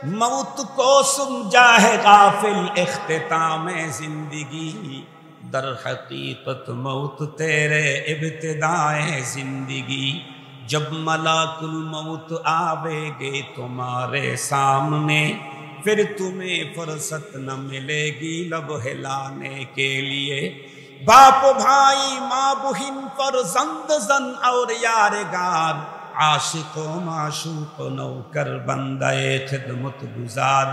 मौत को समझा है गाफिल इख्तिताम जिंदगी, दर हकीकत मौत तेरे इब्तिदाए जिंदगी। जब मलाकुल मौत आवेगे तुम्हारे सामने, फिर तुम्हें फुर्सत न मिलेगी लब हिलाने के लिए। बाप भाई माँ बहिन फर्जंद जन और यारगार, आशिको माशूक नौकर बंदे खिदमत गुजार,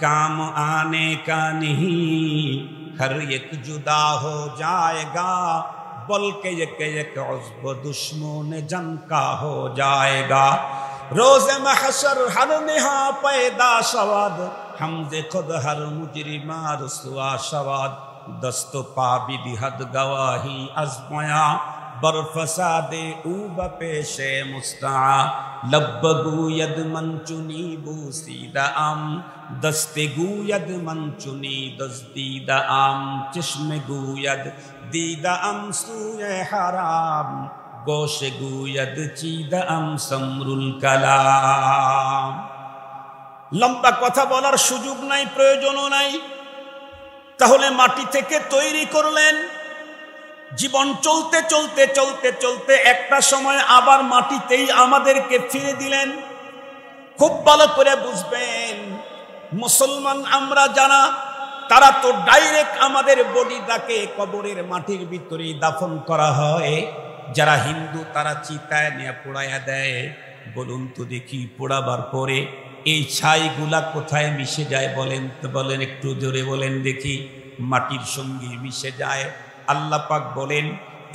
काम आने का नहीं हर एक जुदा हो जाएगा, बल्कि एक उज़्व दुश्मन जन का हो जाएगा। रोज़ महशर हर नेहा पैदा शवाद, हमज़े खुद हर मुजरिमा रुसवा शवाद। दस्त पा बिदिहद गवाही अज़मया, बरफसादे ऊब पेशे मुस्ता। लब गूयद मंचुनी बूसीदा आम, दस्ते गूयद मंचुनी दस्तीदा आम। चश्म गूयद दीदा अम सूए हराम, गोश गूयद चीदा अम समरुल कलाम। लंबा कथा বলার সুযোগ নাই, প্রয়োজনও নাই। তাহলে মাটি থেকে তৈরি করলেন, জীবন চলতে চলতে চলতে চলতে একটা সময় আবার মাটিতেই আমাদেরকে ফিরে দিলেন। খুব ভালো করে বুঝবেন, মুসলমান আমরা যারা, তারা তো ডাইরেক্ট আমাদের বডিটাকে কবরের মাটির ভিতরেই দাফন করা হয়। যারা হিন্দু তারা চিতায় নিয়ে পোড়াইয়া দেয়। বলুন তো দেখি, পোড়াবার পরে এই ছাইগুলা কোথায় মিশে যায় বলেন তো, বলেন একটু জোরে বলেন দেখি। মাটির সঙ্গে মিশে যায়। আল্লাহ পাক বলেন,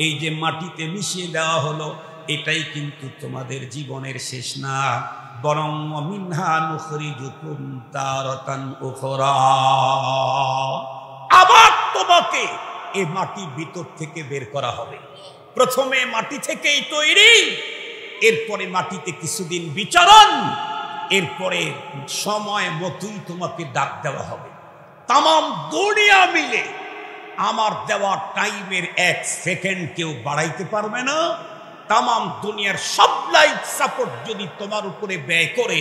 এই যে মাটিতে মিশিয়ে দেওয়া হলো, এটাই কিন্তু তোমাদের জীবনের শেষ না, বরং মিনহা নুখরিজুকুম তারাতান উখরা। আবার তোমাকে এই মাটির ভিতর থেকে বের করা হবে। প্রথমে মাটি থেকেই তৈরি, এরপরে মাটিতে কিছুদিন বিচরণ, এরপরে সময় মতোই তোমাকে ডাক দেওয়া হবে। তামাম দুনিয়া মিলে আমার দেওয়া টাইমের 1 সেকেন্ড কেউ বাড়াইতে পারবে না। তামাম দুনিয়ার সব লাইফ সাপোর্ট যদি তোমার উপরে ব্যয় করে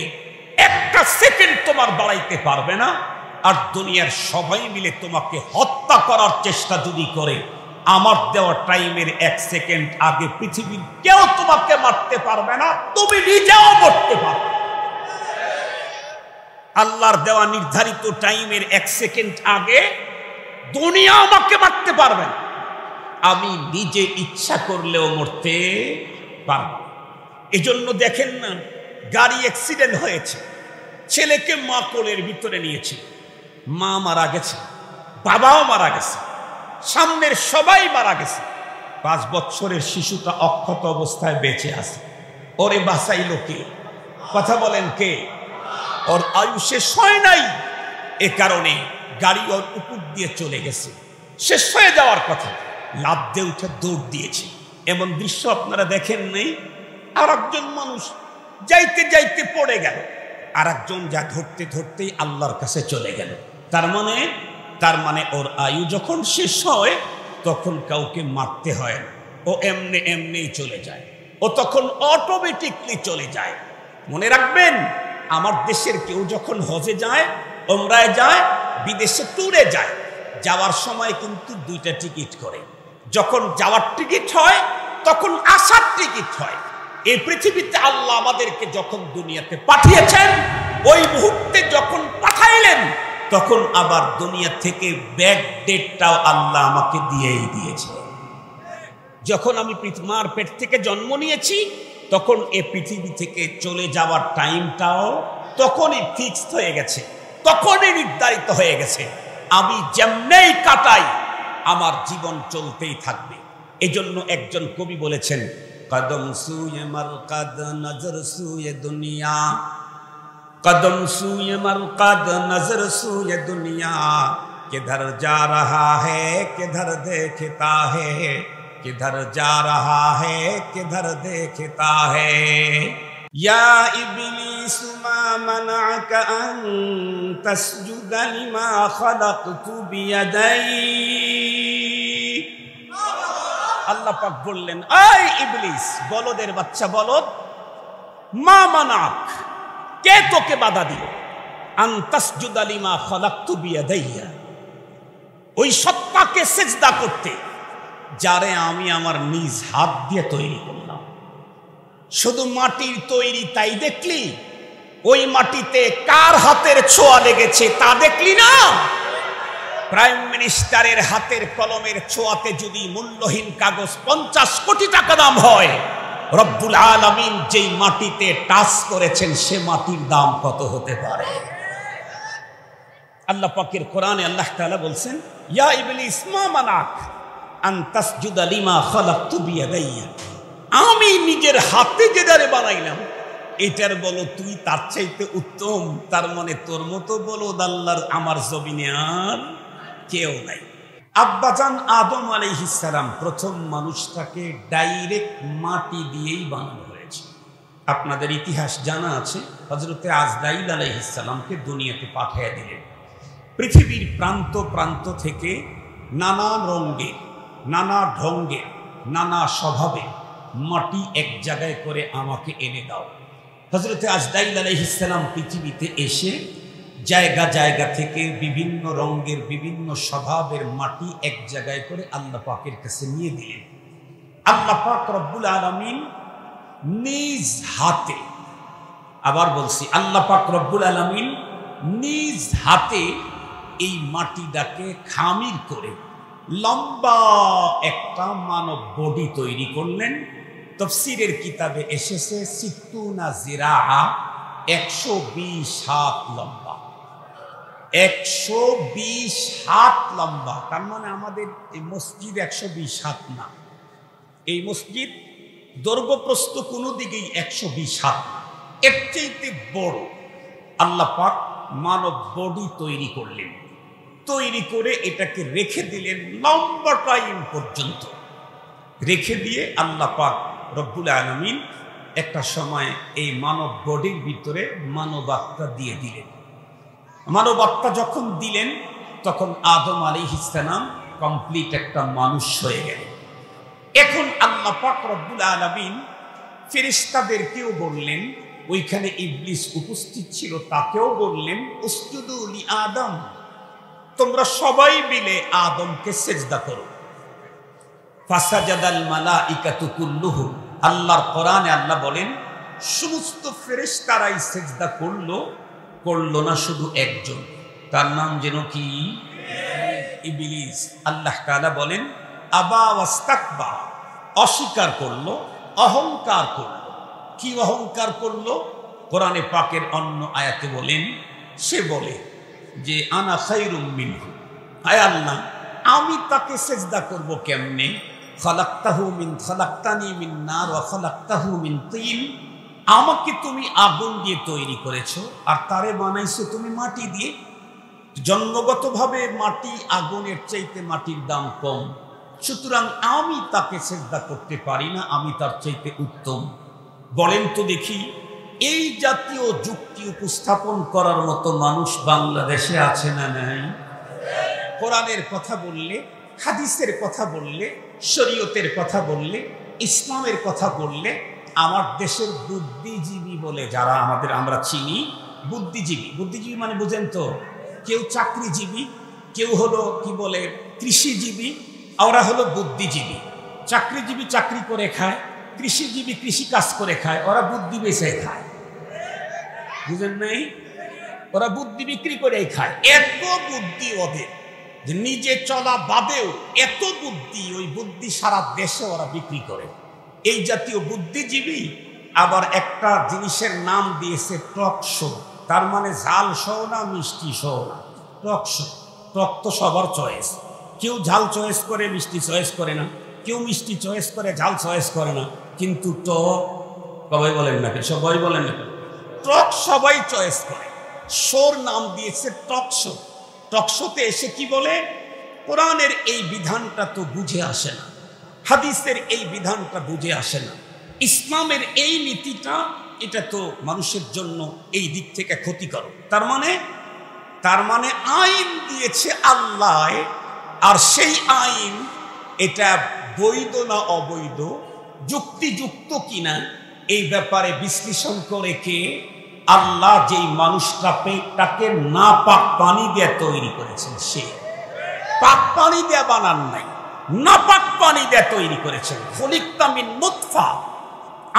1টা সেকেন্ড তোমার বাড়াইতে পারবে না। আর দুনিয়ার সবাই মিলে তোমাকে হত্যা করার চেষ্টা যদি করে, আমার দেওয়া টাইমের 1 সেকেন্ড আগে পৃথিবীর কেউ তোমাকে মারতে পারবে না, তুমি নিজেও মরতে পারবে। আল্লাহর দেওয়া নির্ধারিত টাইমের 1 সেকেন্ড আগে দুনিয়া আমাকে মারতে পারবে না, আমি নিজে ইচ্ছা করলেও মরতে পারব। এজন্য দেখেন না, গাড়ি অ্যাক্সিডেন্ট হয়েছে, ছেলেকে মা কোলের ভিতরে নিয়েছে, মা মারা গেছে, বাবাও মারা গেছে, সামনের সবাই মারা গেছে, 5 বছরের শিশুটা অক্ষত অবস্থায় বেঁচে আছে। ওরে বাঁচাইল কে? কথা বলেন কে? ওর আয়ু শেষ হয় নাই, এ কারণে গাড়ি ওর উপর দিয়ে চলে গেছে, শেষ হয়ে যাওয়ার কথা, লাফ দিয়ে উঠে দৌড় দিয়েছে। এমন দৃশ্য আপনারা দেখেন নেই? আর একজন মানুষ যাইতে যাইতে পড়ে গেল, আর একজন যা ধরতে ধরতেই আল্লাহর কাছে চলে গেল। তার মানে ওর আয়ু যখন শেষ হয় তখন কাউকে মারতে হয় না, ও এমনি চলে যায়, ও তখন অটোমেটিকলি চলে যায়। মনে রাখবেন, আমার দেশের কেউ যখন হজে যায়, ওমরায় যায়, বিদেশে ট্যুরে যায়, যাওয়ার সময় কিন্তু 2টা টিকিট করে। যখন যাওয়ার টিকিট হয় তখন আসার টিকিট হয়। এই পৃথিবীতে আল্লাহ আমাদেরকে যখন দুনিয়াতে পাঠিয়েছেন, ওই মুহূর্তে যখন পাঠাইলেন তখন আবার দুনিয়া থেকে ব্যাক ডেটটাও আল্লাহ আমাকে দিয়েই দিয়েছে। যখন আমি মার পেট থেকে জন্ম নিয়েছি তখন এই পৃথিবী থেকে চলে যাওয়ার টাইমটাও তখনই ফিক্সড হয়ে গেছে, তখনই নির্ধারিত হয়ে গেছে। আমি যেমনেই কাটাই আমার জীবন চলতেই থাকবে। এজন্য একজন কবি বলেছেন, কদম সুয়ে মারকাদ নজর সুয়ে দুনিয়া, কদম সুয়ে মারকাদ নজর সুয়ে দুনিয়া, কিধর যা রহা হ্যায় কিধর দেখতা হ্যায়, কিধর যা রহা হ্যায় কিধর দেখতা হ্যায়। ইয়া ইবলিস মা মানাকা আন তাসজুদা লিমা খালাকতু বিয়াদাই। আল্লাহ পাক বললেন, এই ইবলিস, বলদের বাচ্চা বলদ, মা মানাক, কে তোকে বাধা দিল? আন তাসজুদা লিমা খালাকতু বিয়াদাইয়া, ওই সত্তাকে সিজদা করতে যারে আমি আমার নিজ হাত দিয়ে তৈরি করলাম। শুধু মাটির তৈরি তাই দেখলি? ওই মাটিতে কার হাতের ছোঁয়া লেগেছে তা দেখলি না? প্রাইম মিনিস্টারের হাতের কলমের ছোঁয়াতে যদি মূল্যহীন কাগজ 50 কোটি টাকা দাম হয়, রব্বুল আলামিন যেই মাটিতে টাচ করেছেন সে মাটির দাম কত হতে পারে? আল্লাহ পাকের কোরআনে আল্লাহ তাআলা বলছেন, ইয়া ইবলিস মা মানাক আন তাসজুদা লিমা খালাকতু বিয়াদাইয়া, আমি নিজের হাতে যেটারে বানাইলাম এটার বলো তুই তার চাইতে উত্তম? তার মানে তোর মতো বলো আল্লাহর আমার জমিনে আর কেউ নাই। আব্বাজান আদম আলাইহিস সালাম প্রথম মানুষটাকে ডাইরেক্ট মাটি দিয়েই বানানো হয়েছে। আপনাদের ইতিহাস জানা আছে, হযরতে আজরাইল আলাইহিস সালামকে দুনিয়াতে পাঠিয়ে দিলেন। পৃথিবীর প্রান্ত প্রান্ত থেকে নানা রঙের, নানা ঢঙ্গের, নানা স্বভাবে মাটি এক জায়গায় করে আমাকে এনে দাও। হযরতে আজরাইল আলাইহিস সালাম পৃথিবীতে এসে জায়গা জায়গা থেকে বিভিন্ন রঙের, বিভিন্ন স্বভাবের মাটি এক জায়গায় করে আল্লাহ পাকের কাছে নিয়ে দিলেন। আল্লাহ পাক রব্বুল আলামিন নিজ হাতে, আবার বলছি, আল্লাহ পাক রব্বুল আলামিন নিজ হাতে এই মাটিটাকে খামির করে লম্বা একটা মানব বডি তৈরি করলেন। তাফসীরের কিতাবে এসেছে 60 জিরাআ, 120 হাত লম্বা, 120 হাত লম্বা। তার মানে আমাদের এই মসজিদ 120 হাত না, এই মসজিদ দৈর্ঘ্য প্রস্থ কোনো দিকেই 120 হাত না, এর চাইতে বড় আল্লাহ পাক মানব বডি তৈরি করলেন। তৈরি করে এটাকে রেখে দিলেন লম্বা টাইম পর্যন্ত। রেখে দিয়ে আল্লাহ পাক রব্বুল আলামিন একটা সময় এই মানব বডির ভিতরে মানবাত্মা দিয়ে দিলেন। মানবাত্মা যখন দিলেন তখন আদম আলাইহিস সালাম কমপ্লিট একটা মানুষ হয়ে গেলেন। এখন আল্লাহ পাক রব্বুল আলামিন ফেরেশতাদেরকেও বললেন, ওইখানে ইবলিস উপস্থিত ছিল, তাকেও বললেন উসজুদু লি আদম, তোমরা সবাই মিলে আদমকে সিজদা করো। ফাসাজাদাল মালাইকাতু কুল্লুহুম, আল্লাহর কোরআনে আল্লাহ বলেন সমস্ত ফেরেশতারাই সিজদা করলো না শুধু একজন, তার নাম যেন কি? ইবলিস। আল্লাহ তাআলা বলেন আবা ওয়াস্তাকবার, অস্বীকার করলো, অহংকার করলো। কি অহংকার করলো? কোরআনে পাকের অন্য আয়াতে বলেন, সে বলে যে আনা খায়রুম মিনহু, হায় আল্লাহ আমি তাকে সিজদা করব কেমনে? খালাকতানি মিন নার ওয়া খালাকতাহু মিন তিন, আমাকে তুমি আগুন দিয়ে তৈরি করেছো আর তারে বানাইছো তুমি মাটি দিয়ে। জন্মগতভাবে মাটি আগুনের চাইতে মাটির দাম কম, সুতরাং আমি তাকে সিজদা করতে পারি না, আমি তার চাইতে উত্তম। বলেন তো দেখি, এই জাতীয় যুক্তি উপস্থাপন করার মতো মানুষ বাংলাদেশে আছে না নাই? কোরআনের কথা বললে, হাদিসের কথা বললে, শরীয়তের কথা বললে, ইসলামের কথা বললে, আমার দেশের বুদ্ধিজীবী বলে যারা আমরা চিনি, বুদ্ধিজীবী মানে বুঝেন তো, কেউ চাকরিজীবী, কেউ হলো কি বলে কৃষিজীবী, ওরা হলো বুদ্ধিজীবী। চাকরিজীবী চাকরি করে খায়, কৃষিজীবী কৃষি কাজ করে খায়, ওরা বুদ্ধি বেচে খায়। বুঝেন নাই? ওরা বুদ্ধি বিক্রি করেই খায়। এত বুদ্ধি ওদের যে নিজে চলা বাদেও এত বুদ্ধি, ওই বুদ্ধি সারা দেশে ওরা বিক্রি করে। এই জাতীয় বুদ্ধিজীবী আবার একটা জিনিসের নাম দিয়েছে টক শো, তার মানে ঝাল সহ না মিষ্টি সহ না, টক শো। টক তো সবার চয়েস, কেউ ঝাল চয়েস করে মিষ্টি চয়েস করে না, কেউ মিষ্টি চয়েস করে ঝাল চয়েস করে না, কিন্তু টক সবাই বলেন না, সবাই বলেন না, টক সবাই চয়েস করে। শোর নাম দিয়েছে টক শো। টক শোতে এসে কি বলে, কোরআনের এই বিধানটা তো বুঝে আসে না, হাদিসের এই বিধানটা বুঝে আসে না, ইসলামের এই নীতিটা এটা তো মানুষের জন্য এই দিক থেকে ক্ষতিকর। তার মানে আইন দিয়েছে আল্লাহ, আর সেই আইন এটা বৈধ না অবৈধ, যুক্তিযুক্ত কিনা এই ব্যাপারে বিশ্লেষণ করে কে? আল্লাহ যেই মানুষটাকে না পাক পানি দিয়ে তৈরি করেছেন, সে পাক পানি দিয়ে বানান নাই, না পাক পানি দিয়ে তৈরি করেছেন। খলিকতা মিন নুতফা,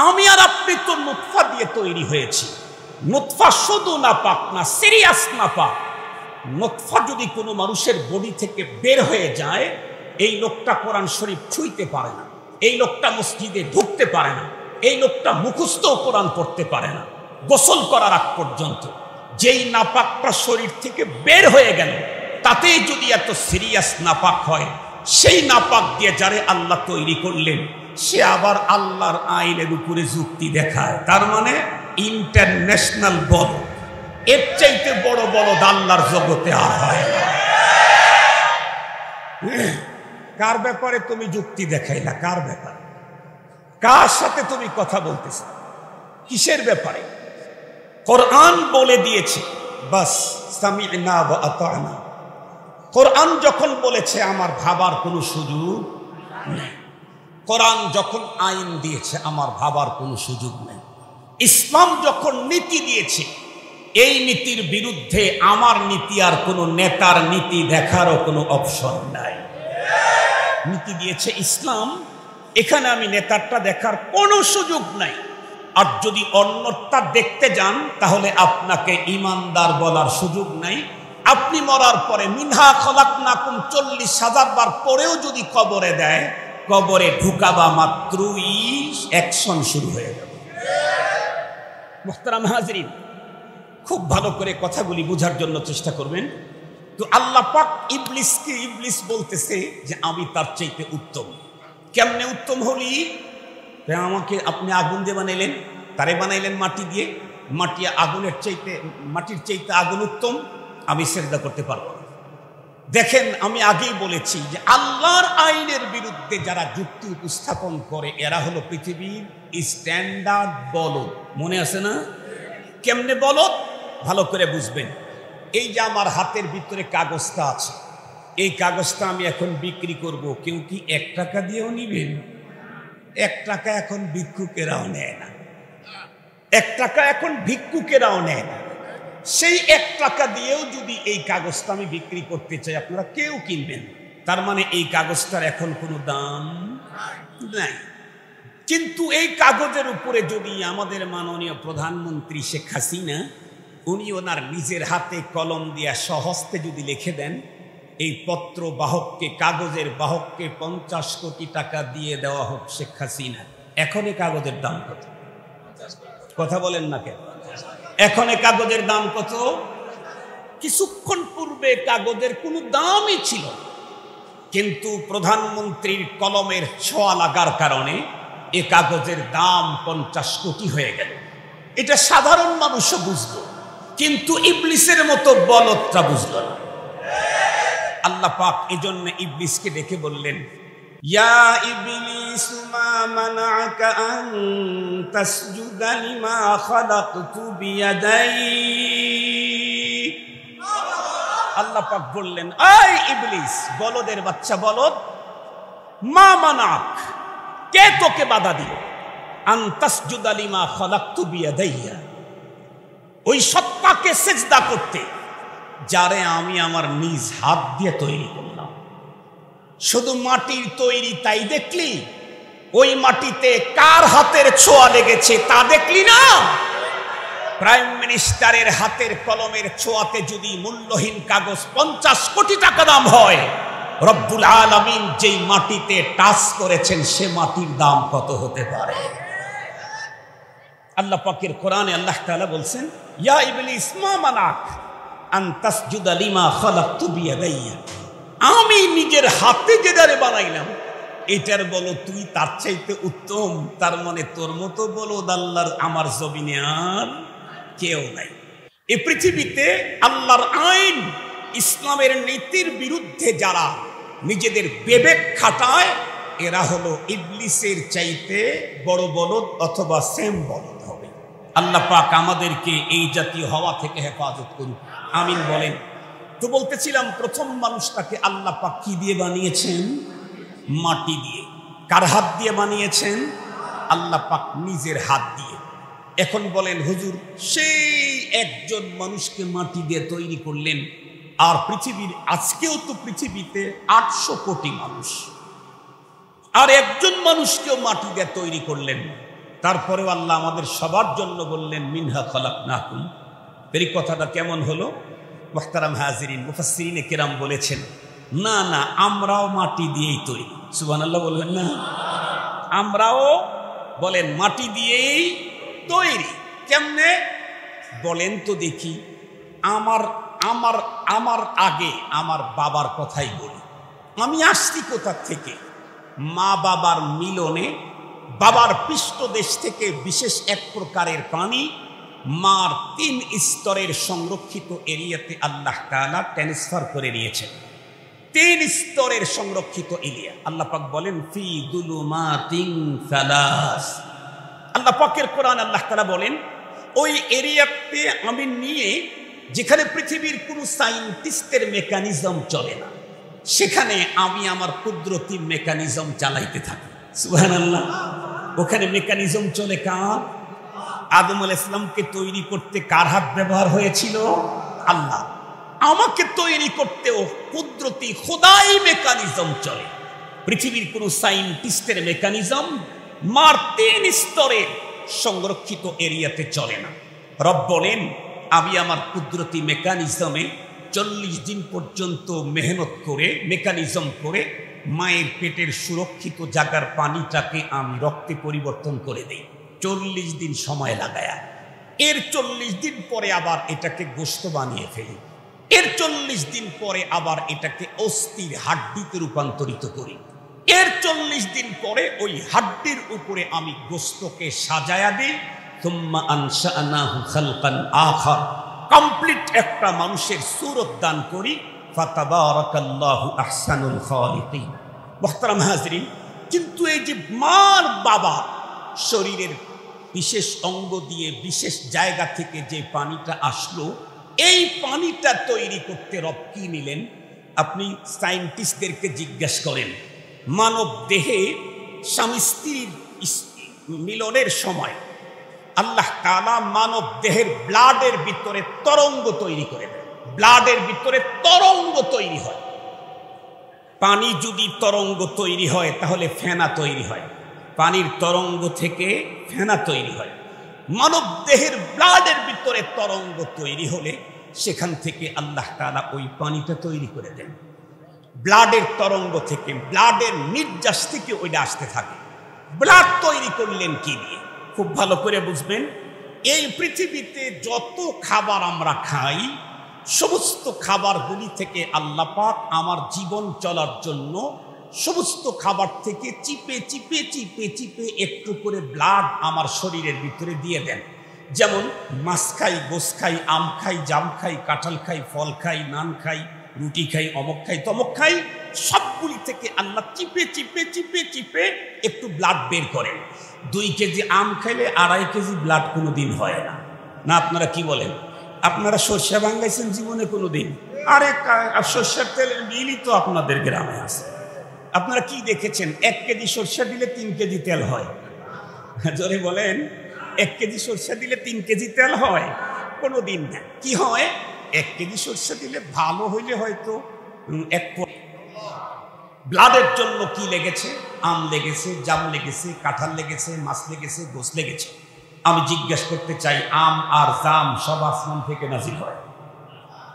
আমি আর আপনি তো নুতফা দিয়ে তৈরি হয়েছি। নুতফা শুধু না পাক না, সিরিয়াস না পাক। নুতফা যদি কোনো মানুষের বডি থেকে বের হয়ে যায়, এই লোকটা কোরআন শরীফ ছুঁইতে পারে না, এই লোকটা মসজিদে ঢুকতে পারে না, এই লোকটা মুখস্থ কোরআন পড়তে পারে না গোসল করার আগ পর্যন্ত। যেই নাপাকটা শরীর থেকে বের হয়ে গেল, তাতেই যদি এত সিরিয়াস নাপাক হয়, সেই নাপাক দিয়ে যারে আল্লাহ তৈরি করলেন, সে আবার আল্লাহর আইনের উপরে যুক্তি দেখায়। তার মানে ইন্টারন্যাশনাল বল, এর চাইতে বড় বলদ আল্লাহর জগতে আর হয় না। কার ব্যাপারে তুমি যুক্তি দেখাইলা? কার ব্যাপারে? কার সাথে তুমি কথা বলতেছ? কিসের ব্যাপারে? কোরআন বলে দিয়েছে, বাস সামি'না ওয়া আতা'না। কোরআন যখন বলেছে, আমার ভাবার কোনো সুযোগ নেই। কোরআন যখন আইন দিয়েছে, আমার ভাবার কোনো সুযোগ নেই। ইসলাম যখন নীতি দিয়েছে, এই নীতির বিরুদ্ধে আমার নীতি আর কোনো নেতার নীতি দেখারও কোনো অপশন নাই। নীতি দিয়েছে ইসলাম, এখানে আমি নেতারটা দেখার কোনো সুযোগ নাই। আর যদি অন্যটা দেখতে যান, তাহলে আপনাকে ইমানদার বলার সুযোগ নাই। আপনি মরার পরে মিনহা খলাকনাকুম 40,000 বার পরেও যদি কবরে দেয়, কবরে ঢুকাবা মাত্রই অ্যাকশন শুরু হয়ে যাবে। মুহতারাম হাজরিন, খুব ভালো করে কথাগুলি বোঝার জন্য চেষ্টা করবেন। তো আল্লাহ পাক ইবলিসকে, ইবলিস বলতেছে যে আমি তার চাইতে উত্তম। কেমনে উত্তম হলি? আমাকে আপনি আগুন দিয়ে বানাইলেন, তারে বানাইলেন মাটি দিয়ে, মাটির চাইতে আগুন উত্তম, আমি সেজদা করতে পারবো না। দেখেন, আমি আগেই বলেছি যে আল্লাহর আইনের বিরুদ্ধে যারা যুক্তি উপস্থাপন করে, এরা হলো পৃথিবীর স্ট্যান্ডার্ড বলদ। মনে আছে না? কেমনে বলদ? ভালো করে বুঝবেন। এই যে আমার হাতের ভিতরে কাগজটা আছে, এই কাগজটা আমি এখন বিক্রি করব, কেউ কি 1 টাকা দিয়েও নিবেন? 1 টাকা এখন ভিক্ষুকেরাও নেয় না, 1 টাকা এখন ভিক্ষুকেরাও নেয় না। সেই 1 টাকা দিয়েও যদি এই কাগজটা আমি বিক্রি করতে চাই, আপনারা কেউ কিনবেন। তার মানে এই কাগজটার এখন কোনো দাম নাই। কিন্তু এই কাগজের উপরে যদি আমাদের মাননীয় প্রধানমন্ত্রী শেখ হাসিনা, উনি ওনার নিজের হাতে কলম দিয়া স্বহস্তে যদি লিখে দেন, এই পত্র বাহককে, কাগজের বাহককে 50 কোটি টাকা দিয়ে দেওয়া হোক শেখ হাসিনা, এখন এই কাগজের দাম কত? কথা বলেন না কেন? এখন এই কাগজের দাম কত? কিছুক্ষণ পূর্বে কাগজের কোনো দামই ছিল, কিন্তু প্রধানমন্ত্রীর কলমের ছোঁয়া লাগার কারণে এ কাগজের দাম 50 কোটি হয়ে গেল। এটা সাধারণ মানুষও বুঝলো, কিন্তু ইবলিসের মতো বলদটা বুঝল না। আল্লাহ পাক এজন্য ইবলিসকে ডেকে বললেন, ইয়া ইবলিস মা মানাআকা আন তাসজুদা লিমা খালাকতু বিয়াদাই। আল্লাহ পাক বললেন, এই ইবলিস, বলদের বাচ্চা বলদ, মা মানাক, কে তোকে বাধা দিল? আন তাসজুদা লিমা খালাকতু বিয়াদাইয়া, ওই সত্তাকে সেজদা করতে যারে আমি আমার নিজ হাত দিয়ে তৈরি করলাম। শুধু মাটির তৈরি তাই দেখলি? ওই মাটিতে কার হাতের ছোঁয়া লেগেছে তা দেখলি না? প্রাইম মিনিস্টারের হাতের কলমের ছোঁয়াতে যদি মূল্যহীন কাগজ 50 কোটি টাকা দাম হয়, রব্বুল আলামিন যেই মাটিতে টাচ করেছেন সে মাটির দাম কত হতে পারে? আল্লাহ পাকের কোরআনে আল্লাহ তাআলা বলছেন, ইয়া ইবলিস মা মানাক আন তাসজুদা লিমা খালাকতু বিয়াদাইয়া, আমি নিজের হাতে যেটারে বানাইলাম এটার বলো তুই তার চাইতে উত্তম। তার মানে তোর মতো বলদ আল্লাহর আমার জমিনে আর কেউ নাই। এই পৃথিবীতে আল্লাহর আইন, ইসলামের নীতির বিরুদ্ধে যারা নিজেদের বিবেক খাটায়, এরা হলো ইবলিসের চাইতে বড় বলদ অথবা সেম বলদ হবে। আল্লাহ পাক আমাদেরকে এই জাতীয় হওয়া থেকে হেফাজত করুন, আমিন বলেন। তো বলতেছিলাম, প্রথম মানুষটাকে আল্লাহ পাক কি দিয়ে বানিয়েছেন? মাটি দিয়ে। কার হাত দিয়ে বানিয়েছেন? আল্লাহ পাক নিজের হাত দিয়ে। এখন বলেন হুজুর, সেই একজন মানুষকে মাটি দিয়ে তৈরি করলেন, আর পৃথিবীর আজকেও তো পৃথিবীতে 800 কোটি মানুষ, আর একজন মানুষকেও মাটি দিয়ে তৈরি করলেন, তারপরেও আল্লাহ আমাদের সবার জন্য বললেন মিনহা খালাকনাকুম। এই কথাটা কেমন হলো? মুহতারাম হাজিরিন, মুফাসসিরিনে কেরাম বলেছেন, না না, আমরাও মাটি দিয়েই তৈরি। সুবহানাল্লাহ বলবেন না? আমরাও বলেন মাটি দিয়েই তৈরি। কেমনে বলেন তো দেখি? আমার আমার আমার আগে আমার বাবার কথাই বলি। আমি আসছি কোথা থেকে? মা বাবার মিলনে বাবার পৃষ্ঠদেশ থেকে বিশেষ এক প্রকারের প্রাণী মার 3 স্তরের সংরক্ষিত এরিয়াতে আল্লাহ তাআলা ট্রান্সফার করে নিয়েছেন। 3 স্তরের সংরক্ষিত এরিয়া। আল্লাহ পাক বলেন ফি দুলুমাতিন সালাস। আল্লাহ পাকের কোরআন আল্লাহ তাআলা বলেন ওই এরিয়াতে আমি নিয়ে, যেখানে পৃথিবীর কোনো সায়েন্টিস্টের মেকানিজম চলে না, সেখানে আমি আমার কুদরতি মেকানিজম চালাইতে থাকি। সুবহানাল্লাহ। ওখানে মেকানিজম চলে কার? আদম আলাইহিস সালামকে তৈরি করতে কার হাত ব্যবহার হয়েছিল? আল্লাহ। আমাকে তৈরি করতেও কুদরতি খোদাই মেকানিজম চলে। পৃথিবীর কোনো সায়েন্টিস্টের মেকানিজম মার 3 স্তরে সংরক্ষিত এরিয়াতে চলে না। রব বলেন আমি আমার কুদরতি মেকানিজমে 40 দিন পর্যন্ত মেহনত করে, মেকানিজম করে মায়ের পেটের সুরক্ষিত জায়গার পানিটাকে আমি রক্তে পরিবর্তন করে দেই। 40 দিন সময় লাগায়া। এর 40 দিন পরে আবার এটাকে গোশত বানিয়ে ফেলি। এর 40 দিন পরে আবার এটাকে অস্থির হাড্ডিতে রূপান্তরিত করি। এর 40 দিন পরে ওই হাড্ডির উপরে আমি গোশতকে সাজায়া দিই। সুম্মা আনশানাহু খালকান আখার, কমপ্লিট একটা মানুষের সূরত দান করি। ফাতাবারাকাল্লাহু আহসানুল খালিকিন। মুহতারাম হাজরিন, কিন্তু এই যে মার বাবা শরীরের বিশেষ অঙ্গ দিয়ে বিশেষ জায়গা থেকে যে পানিটা আসলো, এই পানিটা তৈরি করতে রব কি নিলেন? আপনি সায়েন্টিস্টদেরকে জিজ্ঞেস করেন, মানব দেহে স্বামী স্ত্রীর মিলনের সময় আল্লাহ তাআলা মানব দেহের ব্লাডের ভিতরে তরঙ্গ তৈরি করে দেন। ব্লাডের ভিতরে তরঙ্গ তৈরি হয়। পানি যদি তরঙ্গ তৈরি হয় তাহলে ফেনা তৈরি হয়। পানির তরঙ্গ থেকে ফেনা তৈরি হয়। মানব দেহের ব্লাডের ভিতরে তরঙ্গ তৈরি হলে সেখান থেকে আল্লাহ তাআলা ওই পানিটা তৈরি করে দেন। ব্লাডের তরঙ্গ থেকে, ব্লাডের নির্যাস থেকে ওইটা আসতে থাকে। ব্লাড তৈরি করলেন কি দিয়ে? খুব ভালো করে বুঝবেন। এই পৃথিবীতে যত খাবার আমরা খাই, সমস্ত খাবারগুলি থেকে আল্লাহ পাক আমার জীবন চলার জন্য সমস্ত খাবার থেকে চিপে চিপে চিপে চিপে একটু করে ব্লাড আমার শরীরের ভিতরে দিয়ে দেন। যেমন মাছ খাই, গোশ খাই, আম খাই, জাম খাই, কাঁঠাল খাই, ফল খাই, নান খাই, রুটি খাই, অমক খাই, তমক খাই, সবগুলি থেকে আল্লাহ চিপে চিপে চিপে চিপে একটু ব্লাড বের করেন। 2 কেজি আম খাইলে 2.5 কেজি ব্লাড কোনো দিন হয় না। না আপনারা কি বলেন? আপনারা সর্ষে ভাঙাইছেন জীবনে কোনো দিন? আরে সর্ষের তেলের মিলই তো আপনাদের গ্রামে আছে। আপনারা কি দেখেছেন? 1 কেজি সর্ষে দিলে 3 কেজি তেল হয়? জোরে বলেন। 1 কেজি সর্ষে দিলে 3 কেজি তেল হয়? কোনো দিন না। কি হয়? 1 কেজি সর্ষে দিলে ভালো হইলে হয়তো 1 ব্লাডের জন্য কি লেগেছে? আম লেগেছে, জাম লেগেছে, কাঁঠাল লেগেছে, মাছ লেগেছে, গোশ লেগেছে। আমি জিজ্ঞেস করতে চাই, আম আর জাম সব আসমান থেকে নাজিল হয়?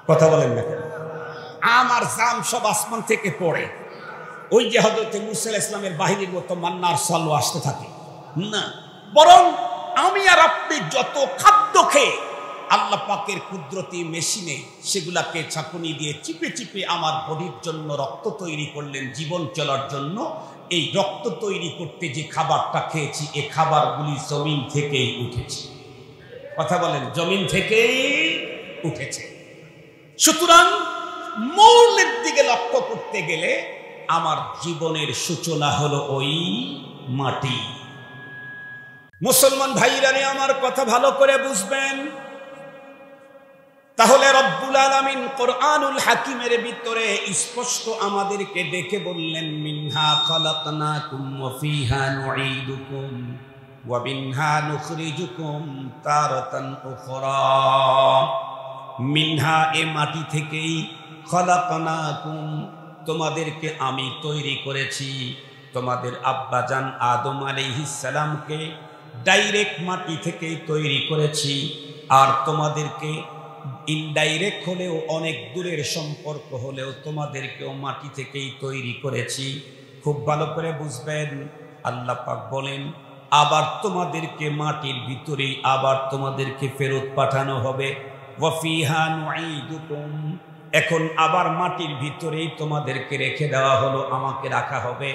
কথা বলেন না কেন? আম আর জাম সব আসমান থেকে পড়ে? ওই যে হযরত মুসা আলাইহিস সালামের বাহিনীর মতো মান্নার সালও আসতে থাকে না, বরং আমি আর আপনি যত খাদ্য খেয়ে আল্লাহ পাকের কুদরতি মেশিনে সেগুলাকে ছাঁকুনি দিয়ে চিপে চিপে আমার বডির জন্য রক্ত তৈরি করলেন জীবন চলার জন্য। এই রক্ত তৈরি করতে যে খাবারটা খেয়েছি, এই খাবারগুলি জমিন থেকেই উঠেছে। কথা বলেন, জমিন থেকেই উঠেছে। সুতরাং মৌলের দিকে লক্ষ্য করতে গেলে আমার জীবনের সূচনা হলো ওই মাটি। মুসলমান ভাইরা আমার কথা ভালো করে বুঝবেন। তাহলে রব্বুল আলামিন কোরআনুল হাকিমের ভিতরে স্পষ্ট আমাদেরকে ডেকে বললেন, মিনহা খালাকনাকুম ওয়া ফিহা নুঈদুকুম ওয়া মিনহা নুখরিজুকুম তারাতান উখরা, মিনহা এ মাটি থেকেই খলাকনাকুম তোমাদেরকে আমি তৈরি করেছি। তোমাদের আব্বাজান আদম আলাইহিস সালামকে ডাইরেক্ট মাটি থেকেই তৈরি করেছি, আর তোমাদেরকে ইনডাইরেক্ট হলেও অনেক দূরের সম্পর্ক হলেও তোমাদেরকেও মাটি থেকেই তৈরি করেছি। খুব ভালো করে বুঝবেন, আল্লাহ পাক বলেন আবার তোমাদেরকে মাটির ভিতরেই আবার তোমাদেরকে ফেরত পাঠানো হবে। ওয়া ফিহা নুঈদুকুম, এখন আবার মাটির ভিতরেই তোমাদেরকে রেখে দেওয়া হলো, আমাকে রাখা হবে।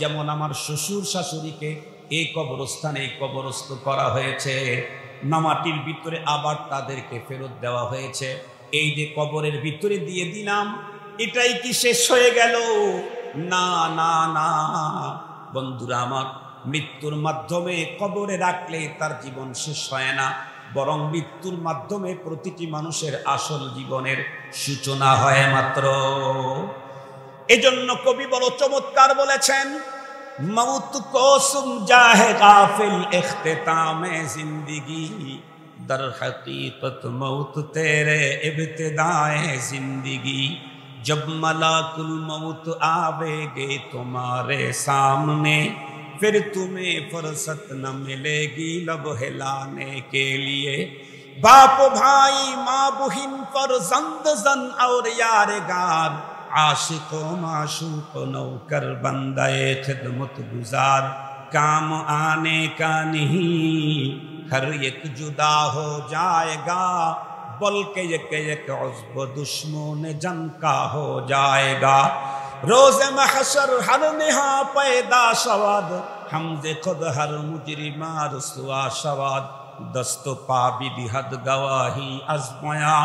যেমন আমার শ্বশুর শাশুড়িকে এই কবরস্থানে কবরস্থ করা হয়েছে, না মাটির ভিতরে আবার তাদেরকে ফেরত দেওয়া হয়েছে। এই যে কবরের ভিতরে দিয়ে দিলাম, এটাই কি শেষ হয়ে গেল? না না না বন্ধুরা আমার, মৃত্যুর মাধ্যমে কবরে রাখলে তার জীবন শেষ হয় না, বরং মৃত্যুর মাধ্যমে প্রতিটি মানুষের আসল জীবনের সূচনা হয় মাত্র। এজন্য কবি বড় চমৎকার বলেছেন, মৌত কো সুম জাহে গাফিল ইখতিতামে জিন্দেগি, দর হकीकत मौत तेरे इब्तिदाए जिंदगी, जब मलाकुल मौत आवेगे तुम्हारे सामने, फिर तुम्हें फुर्सत न मिलेगी लब हिलाने के लिए। बाप भाई माँ बहिन फर्जंद जन और यारगार, आशिक माशूक नौकर बंदे खिदमत गुजार, काम आने का नहीं हर एक जुदा हो जाएगा, बल्कि एक उज़्व दुश्मन जन का हो जाएगा। रोज़ महशर हर निहा पैदा शवाद, हमज़े खुद हर मुजरिमा रुसवा शवाद, दस्त पा बिदिहद गवाही अज़मया,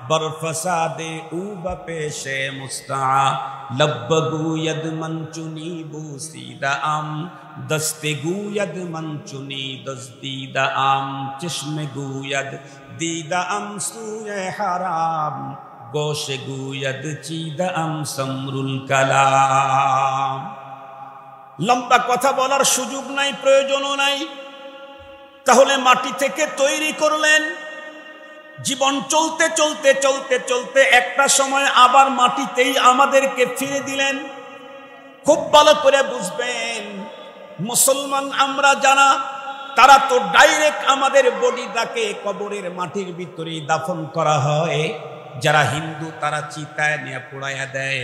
बरफसादे ऊब पेशे मुस्ता, लब गूयद मंचुनी बूसीदा आम, दस्ते गूयद मंचुनी दस्तीदा आम, चश्म गूयद दीदा आम सूए हराम, गोश गूयद चीदा आम समरुल कलाम। লম্বা কথা বলার সুযোগ নাই, প্রয়োজনও নাই। তাহলে মাটি থেকে তৈরি করলেন, জীবন চলতে চলতে চলতে চলতে একটা সময় আবার মাটিতেই আমাদেরকে ফিরে দিলেন। খুব ভালো করে বুঝবেন, মুসলমান আমরা যারা, তারা তো ডাইরেক্ট আমাদের বডিটাকে কবরের মাটির ভিতরেই দাফন করা হয়। যারা হিন্দু তারা চিতায় নিয়ে পোড়াইয়া দেয়।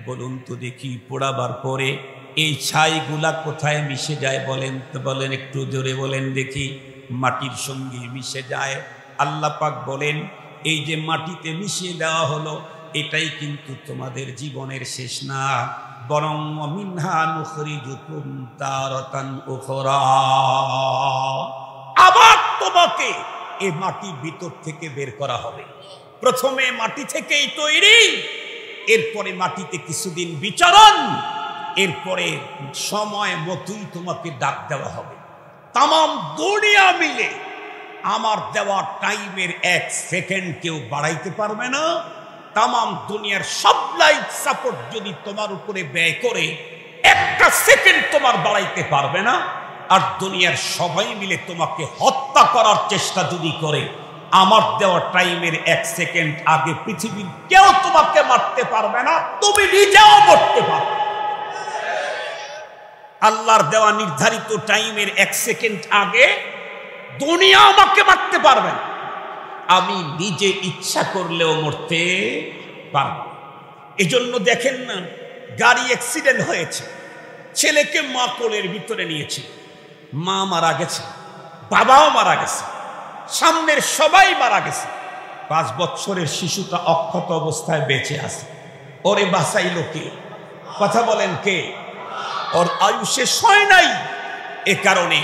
বলুন তো দেখি, পোড়াবার পরে এই ছাইগুলা কোথায় মিশে যায় বলেন তো, বলেন একটু জোরে বলেন দেখি। মাটির সঙ্গে মিশে যায়। আল্লাহ পাক বলেন এই যে মাটিতে মিশিয়ে দেওয়া হলো, এটাই কিন্তু তোমাদের জীবনের শেষ না, বরং মিনহা নুখরিজুকুম তারাতান উখরা, আবার তোমাকে এই মাটির ভিতর থেকে বের করা হবে। প্রথমে মাটি থেকেই তৈরি, এরপরে মাটিতে কিছুদিন বিচরণ, এরপরে সময় মতোই তোমাকে ডাক দেওয়া হবে। তাম দুনিয়া মিলে আমার দেওয়া টাইমের 1 সেকেন্ড কেউ বাড়াইতে পারবে না। তাম দুনিয়ার সব লাইফ সাপোর্ট যদি তোমার উপরে ব্যয় করে 1টা সেকেন্ড তোমার বাড়াইতে পারবে না। আর দুনিয়ার সবাই মিলে তোমাকে হত্যা করার চেষ্টা যদি করে, আমার দেওয়া টাইমের 1 সেকেন্ড আগে পৃথিবীর কেউ তোমাকে মারতে পারবে না, তুমি নিজেও মরতে পারবে। আল্লাহর দেওয়া নির্ধারিত টাইমের 1 সেকেন্ড আগে দুনিয়া আমাকে মারতে পারবে না, আমি নিজে ইচ্ছা করলেও মরতে পারব। এজন্য দেখেন না, গাড়ি অ্যাক্সিডেন্ট হয়েছে, ছেলেকে মা কোলের ভিতরে নিয়েছে, মা মারা গেছে, বাবাও মারা গেছে, সামনের সবাই মারা গেছে, 5 বছরের শিশুটা অক্ষত অবস্থায় বেঁচে আছে। ওরে বাঁচাইল কে? কথা বলেন কে? ওর আয়ু শেষ হয় নাই, এ কারণে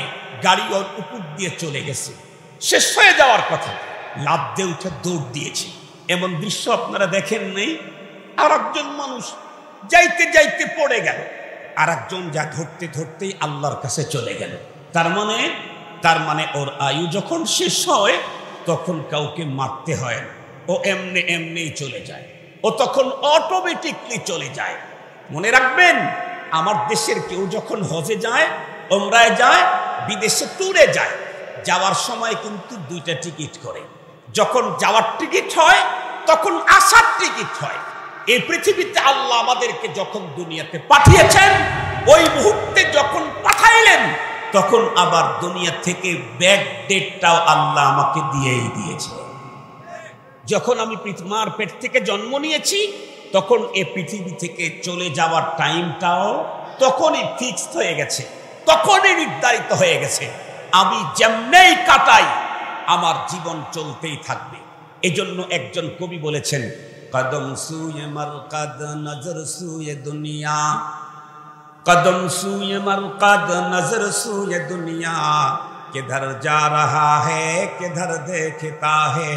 গাড়ি ওর উপর দিয়ে চলে গেছে, শেষ হয়ে যাওয়ার কথা, লাফ দিয়ে উঠে দৌড় দিয়েছে। এমন দৃশ্য আপনারা দেখেন নাই? আর একজন মানুষ যাইতে যাইতে পড়ে গেল, আর একজন যা ধরতে ধরতেই আল্লাহর কাছে চলে গেল। তার মানে ওর আয়ু যখন শেষ হয় তখন কাউকে মারতে হয় না, ও এমনি চলে যায়, ও তখন অটোমেটিকলি চলে যায়। মনে রাখবেন, আমার দেশের কেউ যখন হজে যায়, ওমরায় যায়, বিদেশে ট্যুরে যায়, যাওয়ার সময় কিন্তু দুইটা টিকিট করে। যখন যাওয়ার টিকিট হয় তখন আসার টিকিট হয়। এই পৃথিবীতে আল্লাহ আমাদেরকে যখন দুনিয়াতে পাঠিয়েছেন, ওই মুহূর্তে যখন পাঠাইলেন তখন আবার দুনিয়া থেকে ব্যাক ডেটটাও আল্লাহ আমাকে দিয়েই দিয়েছে। যখন আমি মার পেট থেকে জন্ম নিয়েছি তখন এ পৃথিবী থেকে চলে যাওয়ার টাইমটাও তখনই ফিক্সড হয়ে গেছে, তখনই নির্ধারিত হয়ে গেছে। আমি যেমনেই কাটাই আমার জীবন চলতেই থাকবে। এজন্য একজন কবি বলেছেন, কদম সুয়ে মারকাদ নজর সুয়ে দুনিয়া, कदम सूए मरकद नजर सूए दुनिया, किधर जा रहा है किधर देखता है,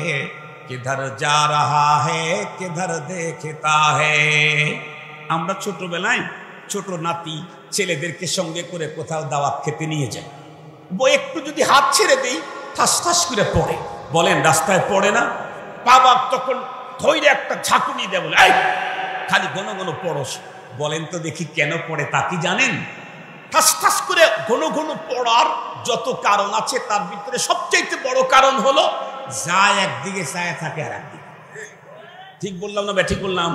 किधर जा रहा है किधर देखता है। আমরা ছোটবেলায় ছোট নাতি ছেলেদেরকে সঙ্গে করে কোথাও দাওয়াত খেতে নিয়ে যাই, বই একটু যদি হাত ছেড়ে দেই ঠাস ঠাস করে পড়ে। বলেন রাস্তায় পড়ে না? বাবা তখন ধৈর্য একটা ঝাঁকুনি দেয়, বলে এই খালি ঘন ঘন পড়স। বলেন তো দেখি কেন পড়ে তা কি জানেন? ঠাস ঠাস করে ঘন ঘন পড়ার যত কারণ আছে তার ভিতরে সবচেয়ে বড় কারণ হলো যায় একদিকে চায় থাকে আর একদিকে। ঠিক বললাম না? ঠিক বললাম?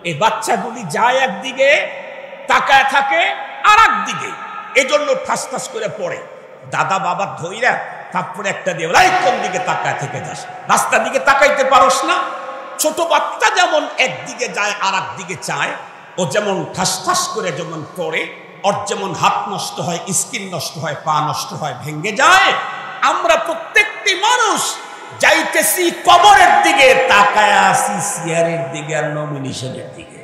এই বাচ্চাগুলি যায় একদিকে তাকায় থাকে আর একদিকে, এজন্য ঠাস ঠাস করে পড়ে। দাদা বাবা ধইরা তারপরে একটা দিয়ে বলে কোন দিকে তাকায় থেকে যাস, রাস্তার দিকে তাকাইতে পারস না? ছোট বাচ্চা যেমন একদিকে যায় আর একদিকে চায়, ও যেমন ঠাস ঠাস করে যেমন পড়ে, ওর যেমন হাত নষ্ট হয়, স্কিন নষ্ট হয়, পা নষ্ট হয়, ভেঙে যায়। আমরা প্রত্যেকটি মানুষ যাইতেছি কবরের দিকে, তাকায় আসি চেয়ারের দিকে আর নমিনেশনের দিকে।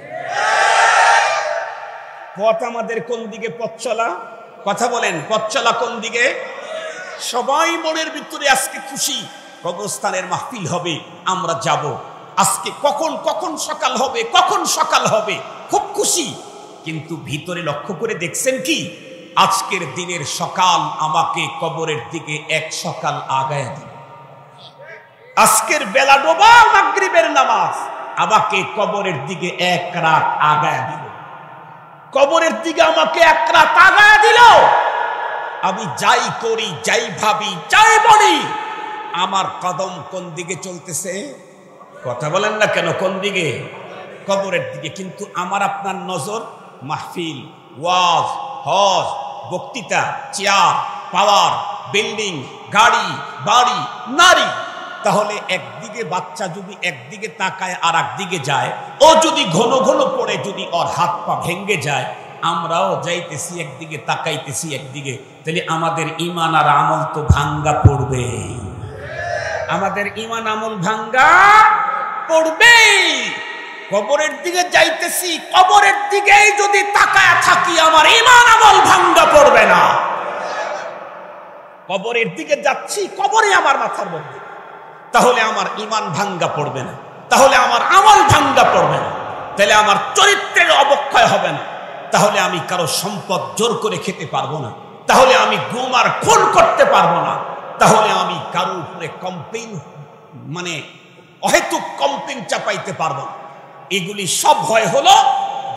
পথ আমাদের কোন দিকে পথ চলা? কথা বলেন, পথ চলা কোন দিকে? সবাই মনের ভিতরে আজকে খুশি, কবরস্থানের মাহফিল হবে, আমরা যাব। আজকে কখন কখন সকাল হবে, কখন সকাল হবে, খুব খুশি। কিন্তু ভিতরে লক্ষ্য করে দেখছেন কি, আজকের দিনের সকাল আমাকে কবরের দিকে এক সকাল আগায় দিল। আজকের বেলা ডোবা মাগরিবের নামাজ আমাকে কবরের দিকে এক রাত আগায় দিল। কবরের দিকে আমাকে এক রাত আগায় দিল। আমি যাই করি, যাই ভাবি, যাই বলি, আমার কদম কোন দিকে চলতেছে? কথা বলেন না কেন? কোন দিকে? কবরের দিকে। কিন্তু আমার আপনার নজর মাহফিল, ওয়াজ, হজ, বক্তৃতা, চেয়ার, পাওয়ার, বিল্ডিং, গাড়ি, বাড়ি, নারী। তাহলে একদিকে বাচ্চা যদি একদিকে তাকায় আর একদিকে যায়, ও যদি ঘন ঘন পড়ে, যদি ওর হাত পা ভেঙ্গে যায়, আমরাও যাইতেছি একদিকে, তাকাইতেছি একদিকে, তাহলে আমাদের ঈমান আর আমল তো ভাঙ্গা পড়বে। আমাদের ঈমান আমল ভাঙ্গা পড়বে। কবরের দিকে যাইতেছি, কবরের দিকেই যদি তাকায় থাকি, আমার ঈমান আমল ভাঙ্গা পড়বে না। কবরের দিকে যাচ্ছি, কবরে আমার মাথার মধ্যে, তাহলে আমার ঈমান ভাঙ্গা পড়বে না, তাহলে আমার আমল ভাঙ্গা পড়বে না, তাহলে আমার চরিত্রের অবক্ষয় হবে না, তাহলে আমি কারো সম্পদ জোর করে খেতে পারবো না, তাহলে আমি গুম আর খুন করতে পারবো না, তাহলে আমি কারো উপরে কমপ্লেইন মানে অহেতুক কমপ্লেইন চাপাইতে পারবো না। এগুলি সব ভয় হলো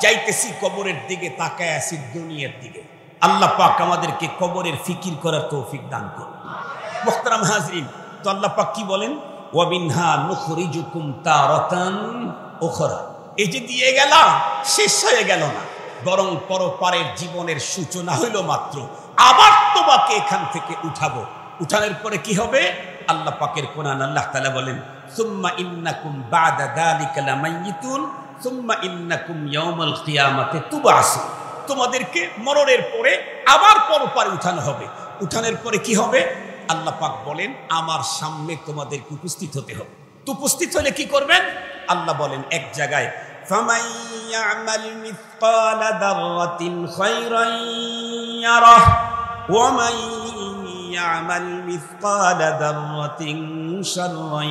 যাইতেছি কবরের দিকে, তাকায় আছি দুনিয়ার দিকে। আল্লাহ পাক আমাদেরকে কবরের ফিকির করার তৌফিক দান করুন। মুহতারাম হাজরিন, তো আল্লাহ পাক কি বলেন? ওয়া মিনহা নুখরিজুকুম তারাতান উখরা। এই যে দিয়ে গেলাম, শেষ হয়ে গেল না, বরং পরপারের জীবনের সূচনা হইল মাত্র। আবার তোমাকে এখান থেকে উঠাবো। উঠানোর পরে কি হবে? আল্লাহ পাকের কোরআন আল্লাহ তাআলা বলেন, সুম্মা ইন্নাকুম বাদা যালিকা লামাইয়িতুন সুম্মা ইন্নাকুম ইয়াউমাল কিয়ামাতি তুবআসুন। তোমাদেরকে মরণের পরে আবার পরপারে উঠানো হবে। উঠানোর পরে কি হবে? আল্লাহ পাক বলেন, আমার সামনে তোমাদেরকে উপস্থিত হতে হবে। তো উপস্থিত হলে কি করবেন? আল্লাহ বলেন এক জায়গায়, ফামান ইয়ামাল মিসকালা দাররাতিন খায়রান ইয়ারাহ ওয়া মান ইয়ামাল মিসকালা দাররাতিন শাররান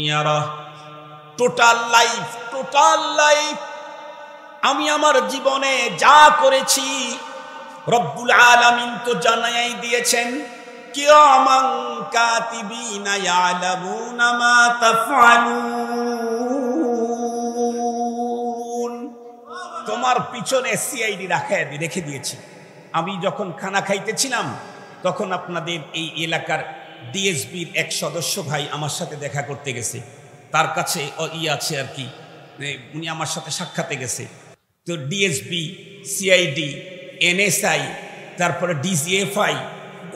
ইয়ারাহ। টোটাল লাইফ আমি আমার জীবনে যা করেছি রব্বুল আলামিন তো জানাই দিয়েছেন, কিরামান কাতিবিনা ইয়ালামুনা মা তাফআলুন। তোমার পিছনে সিআইডি রেখে দিয়েছি। আমি যখন খানা খাইতেছিলাম, তখন আপনাদের এই এলাকার ডিএসবির এক সদস্য ভাই আমার সাথে দেখা করতে গেছে, তার কাছে আছে আর কি, উনি আমার সাথে সাক্ষাতে গেছে। তো ডিএসবি, সিআইডি, এনএসআই, তারপরে ডিজিএফআই,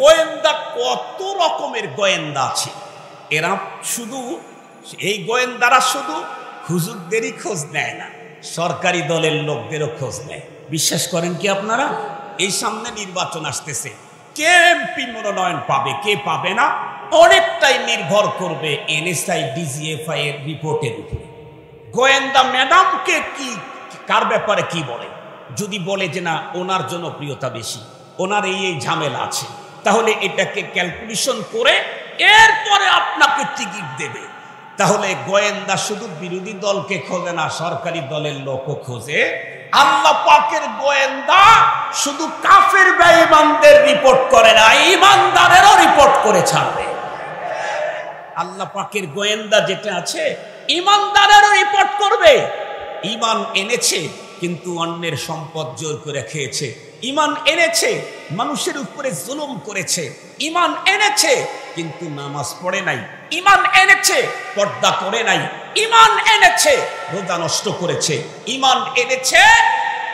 গোয়েন্দা, কত রকমের গোয়েন্দা আছে। এরা শুধু, এই গোয়েন্দারা শুধু হুজুরদেরই খোঁজ নেয় না, সরকারি দলের লোকদেরও খোঁজ নেয়। বিশ্বাস করেন কি আপনারা? এই সামনে নির্বাচন আসতেছে, কে এমপি মনোনয়ন পাবে, কে পাবে না, অনেকটাই নির্ভর করবে এনএসআই, ডিজিএফআই এর রিপোর্টের উপরে। গোয়েন্দা ম্যাডামকে কি, কার ব্যাপারে কি বলে, যদি বলে যে না ওনার জনপ্রিয়তা বেশি, ওনার এই ঝামেলা আছে, তাহলে এটাকে ক্যালকুলেশন করে এরপরে আপনাকে টিকিট দেবে। তাহলে গোয়েন্দা শুধু বিরোধী দলকে খোঁজে না, সরকারি দলের লোকও খোঁজে। আল্লাহ পাকের গোয়েন্দা শুধু কাফের বেঈমানদের রিপোর্ট করে না, ঈমানদারেরও রিপোর্ট করে ছাড়বে। আল্লাহ পাকের গোয়েন্দা যেটা আছে, ঈমানদারেরও রিপোর্ট করবে। ঈমান এনেছে কিন্তু অন্যের সম্পদ জোর করে খেয়েছে, ঈমান এনেছে মানুষের উপরে জুলুম করেছে, ঈমান এনেছে কিন্তু নামাজ পড়ে নাই, ঈমান এনেছে পর্দা করে নাই, ঈমান এনেছে রোজা নষ্ট করেছে, ঈমান এনেছে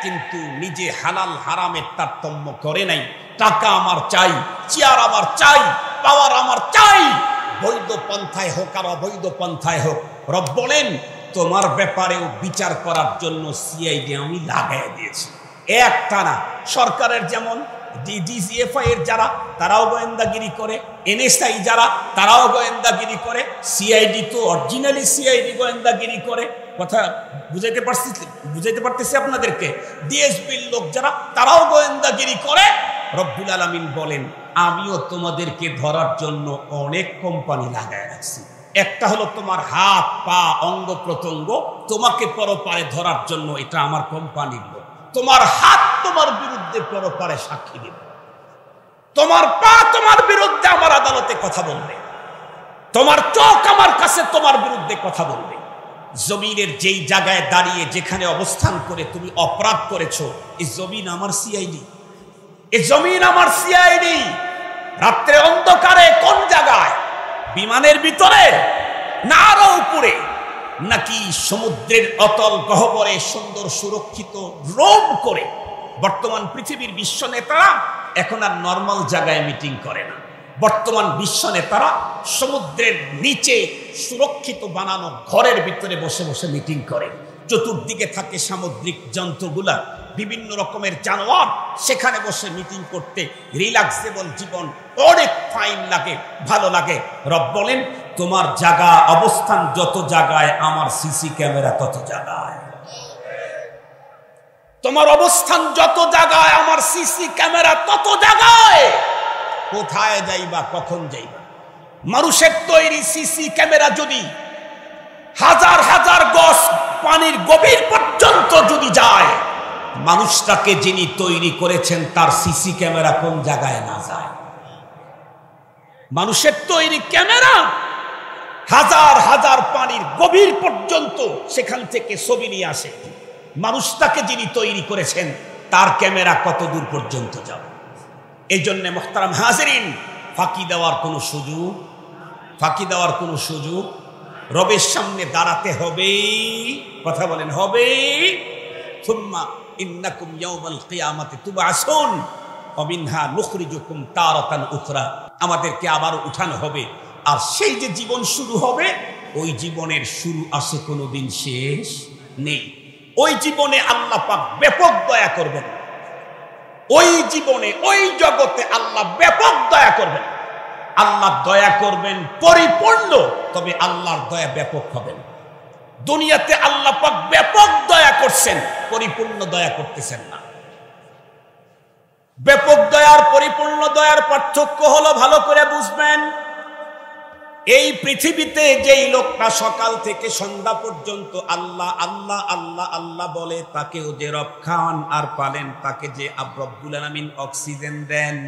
কিন্তু নিজে হালাল হারামের তারতম্য করে নাই। টাকা আমার চাই, চেয়ার আমার চাই, পাওয়ার আমার চাই, বৈধ পন্থায় হোক আর অবৈধ পন্থায় হোক। রব বলেন তোমার ব্যাপারেও বিচার করার জন্য সিআইডি আমি লাগাই দিয়েছি। একটা না, সরকারের যেমন ডিজিএফআই এর যারা, তারাও গোয়েন্দাগিরি করে, এনএসআই যারা, তারাও গোয়েন্দাগিরি করে, সিআইডি তো অরিজিনালি সিআইডি গোয়েন্দাগিরি করে। কথা বুঝাইতে পারতেছি আপনাদেরকে। ডিএসবির লোক যারা, তারাও গোয়েন্দাগিরি করে। রব্বুল আলামিন বলেন আমিও তোমাদেরকে ধরার জন্য অনেক কোম্পানি লাগায় রাখছি। একটা হলো তোমার হাত পা অঙ্গ প্রত্যঙ্গ, তোমাকে পরপারে ধরার জন্য এটা আমার কোম্পানির লোক। তোমার হাত তোমার বিরুদ্ধে পরপারে সাক্ষী দেবে, তোমার পা তোমার বিরুদ্ধে আমার আদালতে কথা বলবে, তোমার চোখ আমার কাছে তোমার বিরুদ্ধে কথা বলবে। জমিনের যেই জায়গায় দাঁড়িয়ে যেখানে অবস্থান করে তুমি অপরাধ করেছো, এই জমিন আমার সিআইডি, এই জমিন আমার সিআইডি। রাত্রে অন্ধকারে কোন জায়গায়, বিমানের ভিতরে না আরো উপরে, নাকি সমুদ্রের অতল গহ্বরে সুন্দর সুরক্ষিত রোম করে। বর্তমান পৃথিবীর বিশ্ব নেতারা এখন আর নর্মাল জায়গায় মিটিং করে না, বর্তমান বিশ্ব নেতারা সমুদ্রের নিচে সুরক্ষিত বানানো ঘরের ভিতরে বসে বসে মিটিং করে। চতুর্দিকে থাকে সামুদ্রিক জন্তুগুলা, বিভিন্ন রকমের জানোয়ার, সেখানে বসে মিটিং করতে রিল্যাক্সেবল জীবন অনেক ফাইন লাগে, ভালো লাগে। রব বলেন তোমার জায়গা অবস্থান যত জায়গায়, আমার সিসি ক্যামেরা তত জায়গায়। তোমার অবস্থান যত জায়গায়, আমার সিসি ক্যামেরা তত জায়গায়। কোথায় যাইবা, কখন যাইবা? মানুষের তৈরি সিসি ক্যামেরা যদি হাজার হাজার গজ পানির গভীর পর্যন্ত যদি যায়, মানুষটাকে যিনি তৈরি করেছেন তার সিসি ক্যামেরা কোন জায়গায় না যায়? মানুষের তৈরি ক্যামেরা হাজার হাজার পানির গভীর পর্যন্ত সেখান থেকে ছবি নিয়ে আসে। মানুষটাকে যিনি তৈরি করেছেন তার ক্যামেরা কত দূর পর্যন্ত যাবে? এই জন্য মুহতারাম হাজিরিন, ফাঁকি দেওয়ার কোনো সুযোগ, ফাঁকি দেওয়ার কোনো সুযোগ। রবের সামনে দাঁড়াতে হবে, কথা বলেন হবে। সুম্মা ইন্নাকুম ইয়াউমাল কিয়ামাতি তুবআসুন ওয়া মিনহা নুখরিজুকুম তারাতান উখরা। আমাদেরকে আবার উঠানো হবে, আর সেই যে জীবন শুরু হবে, ওই জীবনের শুরু আসে কোনোদিন শেষ নেই। ওই জীবনে আল্লাহ পাক ব্যাপক দয়া করবেন, ওই জীবনে ওই জগতে আল্লাহ ব্যাপক দয়া করবেন। আল্লাহ দয়া করবেন পরিপূর্ণ, তবে আল্লাহর দয়া ব্যাপক হবে না। দুনিয়াতে আল্লাহ পাক ব্যাপক দয়া করছেন, পরিপূর্ণ দয়া করতেছেন না। ব্যাপক দয়ার পরিপূর্ণ দয়ার পার্থক্য হলো, ভালো করে বুঝবেন, এই পৃথিবীতে যেই লোকটা সকাল থেকে সন্ধ্যা পর্যন্ত আল্লাহ আল্লাহ আল্লাহ আল্লাহ বলে, তাকেও যে রব খাওয়ান আর পালেন, তাকে যে রব্বুল আলামিন অক্সিজেন দেন।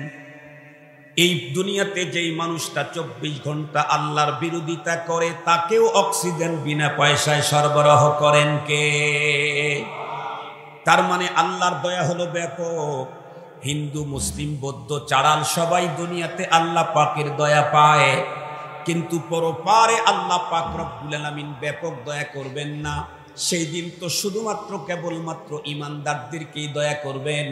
এই দুনিয়াতে যেই মানুষটা 24 ঘন্টা আল্লাহর বিরোধিতা করে, তাকেও অক্সিজেন বিনা পয়সায় সরবরাহ করেন কে? তার মানে আল্লাহর দয়া হলো ব্যাপক। হিন্দু মুসলিম বৌদ্ধ চাড়াল সবাই দুনিয়াতে আল্লাহ পাকের দয়া পায়, কিন্তু পরপারে আল্লাহ পাক রব্বুল আলামিন ব্যাপক দয়া করবেন না। সেই দিন তো শুধুমাত্র কেবলমাত্র ঈমানদারদেরকেই দয়া করবেন।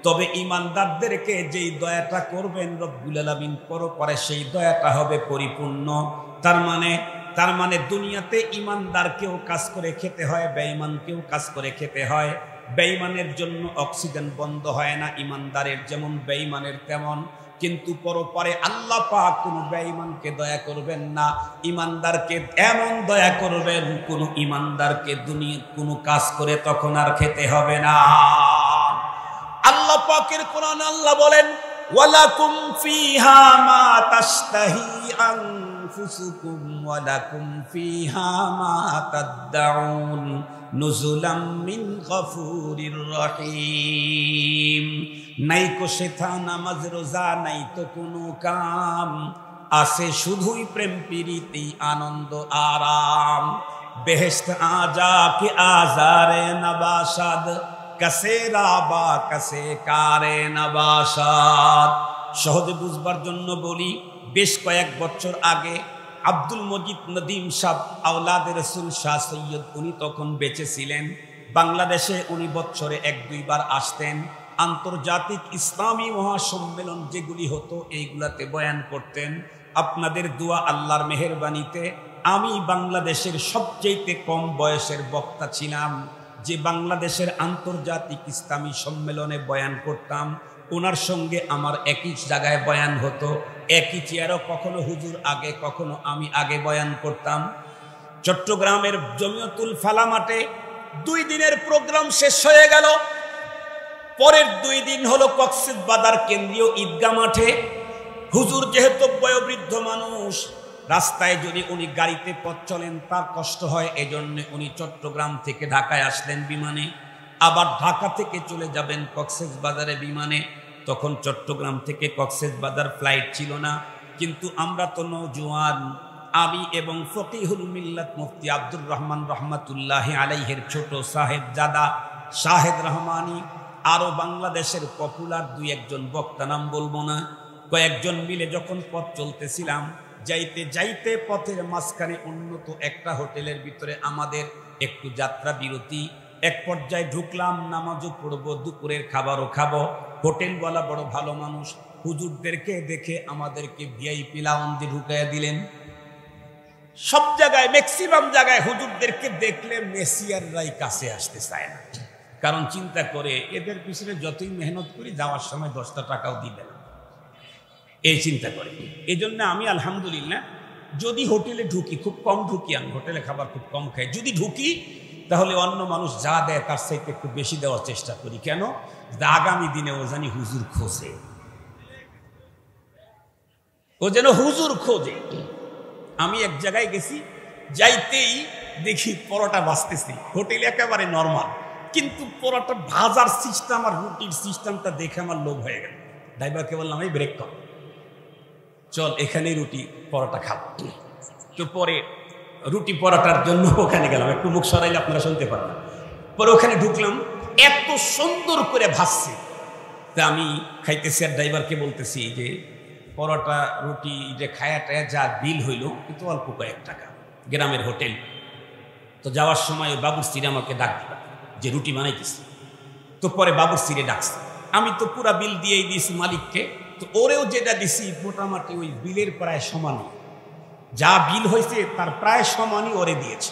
তবে ঈমানদারদেরকে যেই দয়াটা করবেন রব্বুল আলামিন পরপারে সেই দয়াটা হবে পরিপূর্ণ। তার মানে দুনিয়াতে ঈমানদারকেও কাজ করে খেতে হয়, বেঈমানকেও কাজ করে খেতে হয়। বেঈমানের জন্য অক্সিজেন বন্ধ হয় না, ঈমানদারের যেমন বেঈমানের তেমন। কিন্তু পরপারে আল্লাহ পাক কোনো বেঈমানকে দয়া করবেন না, ঈমানদারকে এমন দয়া করবেন কোনো ঈমানদারকে দুনিয়ার কোনো কাজ করে তখন আর খেতে হবে না। আল্লাহ পাকের কোরআন আল্লাহ বলেন, ওয়ালাকুম ফিহা মা তাশতাহি আনফুসুকুম ওয়ালাকুম ফিহা মা তাদউন নুজুলাম মিন গফুরির রহিম। নাই কো শেথা নামাজ রোজা, নাই তো কোনো কাম, আছে শুধুই প্রেম প্রীতি আনন্দ আরাম। বেহেশত আজা কে আজারে নবাসাদ, কাসে রাবা কাসে কারে নবাসাদ। সহজে বুঝবার জন্য বলি, বেশ কয়েক বছর আগে আব্দুল মজিদ নদীম সাহ আওলাদে রসুল শাহ সৈয়দ, উনি তখন বেঁচে ছিলেন। বাংলাদেশে উনি বছরে 1-2 বার আসতেন। আন্তর্জাতিক ইসলামী মহাসম্মেলন যেগুলি হতো এইগুলাতে বয়ান করতেন। আপনাদের দোয়া আল্লাহর মেহেরবানিতে আমি বাংলাদেশের সবচেয়ে কম বয়সের বক্তা ছিলাম, যে বাংলাদেশের আন্তর্জাতিক ইসলামী সম্মেলনে বয়ান করতাম। ওনার সঙ্গে আমার একই জায়গায় বয়ান হতো, একই চেয়ারও, কখনো হুজুর আগে কখনো আমি আগে বয়ান করতাম। চট্টগ্রামের জমিয়তুল ফালা মাঠে 2 দিনের প্রোগ্রাম শেষ হয়ে গেল। পরের 2 দিন হলো কক্সবাজার কেন্দ্রীয় ঈদগাহ মাঠে। হুজুর যেহেতু বয়োবৃদ্ধ মানুষ, রাস্তায় যদি উনি গাড়িতে পথ চলেন তার কষ্ট হয়, এজন্য উনি চট্টগ্রাম থেকে ঢাকায় আসলেন বিমানে, আবার ঢাকা থেকে চলে যাবেন কক্সবাজারে বিমানে। তখন চট্টগ্রাম থেকে কক্সবাজার ফ্লাইট ছিল না, কিন্তু আমরা তো নওজোয়ান। আমি এবং ফকিহুল মিল্লাত মুফতি আব্দুর রহমান রহমাতুল্লাহি আলাইহির ছোট সাহেবজাদা শাহেদ রহমানি, আরও বাংলাদেশের পপুলার 2-1 জন বক্তা, নাম বলবো না, কয়েকজন মিলে যখন পথ চলতেছিলাম, যাইতে যাইতে পথের মাঝখানে উন্নত একটা হোটেলের ভিতরে আমাদের একটু যাত্রা বিরতি। এক পর্যায়ে ঢুকলাম, নামাজও পড়বো, দুপুরের খাবারও খাবো। হোটেলওয়ালা বড় ভালো মানুষ, হুজুরদেরকে দেখে আমাদেরকে ভিআইপি লাউঞ্জে ঢুকাইয়া দিলেন। সব জায়গায়, ম্যাক্সিমাম জায়গায় হুজুরদেরকে দেখলে মেসিয়াররাই কাছে আসতে চায় না, কারণ চিন্তা করে এদের পিছনে যতই মেহনত করি যাওয়ার সময় 10টা টাকাও দিবে না, এই চিন্তা করে। এই জন্য আমি আলহামদুলিল্লাহ যদি হোটেলে ঢুকি, খুব কম ঢুকি, আমি হোটেলে খাবার খুব কম খাই। যদি ঢুকি তাহলে অন্য মানুষ যা দেয় তার চাইতে একটু বেশি দেওয়ার চেষ্টা করি। কেন? আগামী দিনে ও জানি হুজুর খোঁজে, ও যেন হুজুর খোঁজে। আমি এক জায়গায় গেছি, যাইতেই দেখি পরোটা ভাজতেছি, হোটেল একেবারে নর্মাল, কিন্তু পরোটা ভাজার সিস্টেম আর রুটির সিস্টেমটা দেখে আমার লোভ হয়ে গেল। ড্রাইভারকে বললাম, এই ব্রেক কর, চল এখানে রুটি পরোটা খাবো। তো পরে রুটি পরোটার জন্য ওখানে গেলাম, একটু মুখ সরাইলে আপনারা শুনতে পারবেন। পরে ওখানে ঢুকলাম, এত সুন্দর করে ভাজছে, তা আমি খাইতেছি আর ড্রাইভারকে বলতেছি যে পরোটা রুটি যে খায়াটায় যা বিল হইল কিন্তু অল্প কয়েক টাকা, গ্রামের হোটেল। তো যাওয়ার সময় বাবুর্চিরে আমাকে ডাক দিল যে রুটি বানাইতেছি। তো পরে বাবুর্চিরে ডাকছে, আমি তো পুরা বিল দিয়েই দিয়েছি মালিককে। তো ওরেও যেটা দিছি মোটামুটি ওই বিলের প্রায় সমানই, যা বিল হয়েছে তার প্রায় সমানই ওরে দিয়েছে।